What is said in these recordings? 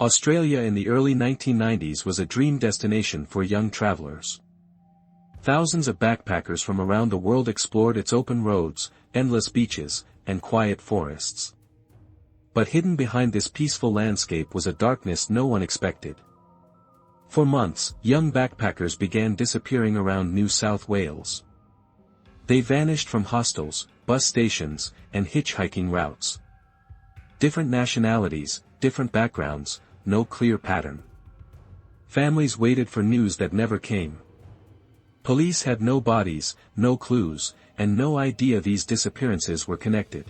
Australia in the early 1990s was a dream destination for young travelers. Thousands of backpackers from around the world explored its open roads, endless beaches, and quiet forests. But hidden behind this peaceful landscape was a darkness no one expected. For months, young backpackers began disappearing around New South Wales. They vanished from hostels, bus stations, and hitchhiking routes. Different nationalities, different backgrounds, no clear pattern. Families waited for news that never came. Police had no bodies, no clues, and no idea these disappearances were connected.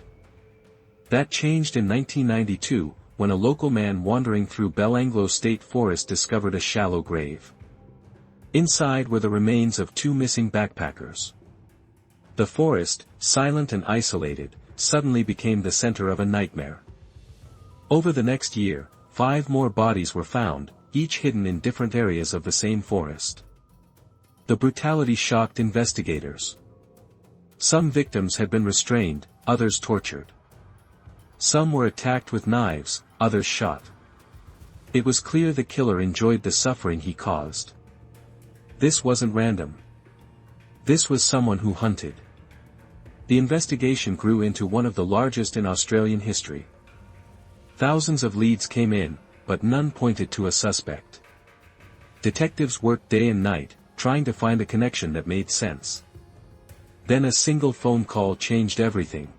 That changed in 1992, when a local man wandering through Belanglo State Forest discovered a shallow grave. Inside were the remains of two missing backpackers. The forest, silent and isolated, suddenly became the center of a nightmare. Over the next year, 5 more bodies were found, each hidden in different areas of the same forest. The brutality shocked investigators. Some victims had been restrained, others tortured. Some were attacked with knives, others shot. It was clear the killer enjoyed the suffering he caused. This wasn't random. This was someone who hunted. The investigation grew into one of the largest in Australian history. Thousands of leads came in, but none pointed to a suspect. Detectives worked day and night, trying to find a connection that made sense. Then a single phone call changed everything.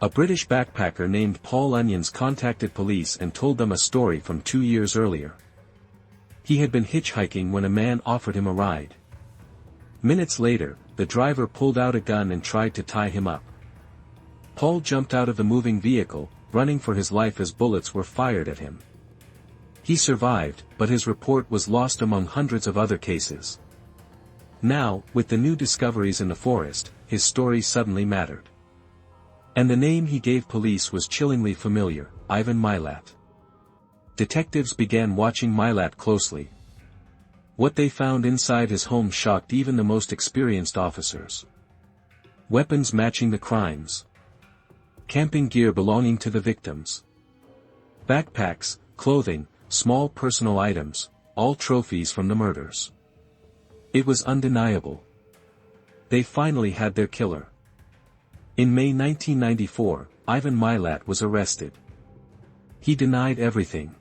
A British backpacker named Paul Onions contacted police and told them a story from 2 years earlier. He had been hitchhiking when a man offered him a ride. Minutes later, the driver pulled out a gun and tried to tie him up. Paul jumped out of the moving vehicle, running for his life as bullets were fired at him. He survived, but his report was lost among hundreds of other cases. Now, with the new discoveries in the forest, his story suddenly mattered. And the name he gave police was chillingly familiar, Ivan Milat. Detectives began watching Milat closely. What they found inside his home shocked even the most experienced officers. Weapons matching the crimes. Camping gear belonging to the victims. Backpacks, clothing, small personal items, all trophies from the murders. It was undeniable. They finally had their killer. In May 1994, Ivan Milat was arrested. He denied everything.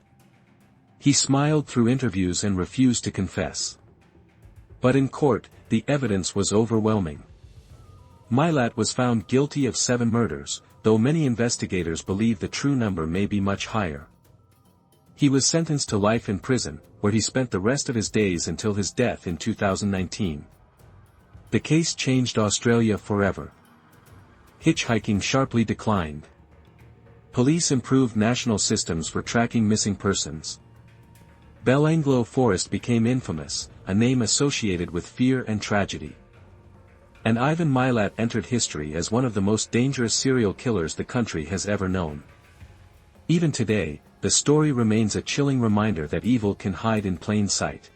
He smiled through interviews and refused to confess. But in court, the evidence was overwhelming. Milat was found guilty of 7 murders, though many investigators believe the true number may be much higher. He was sentenced to life in prison, where he spent the rest of his days until his death in 2019. The case changed Australia forever. Hitchhiking sharply declined. Police improved national systems for tracking missing persons. Belanglo Forest became infamous, a name associated with fear and tragedy. And Ivan Milat entered history as one of the most dangerous serial killers the country has ever known. Even today, the story remains a chilling reminder that evil can hide in plain sight.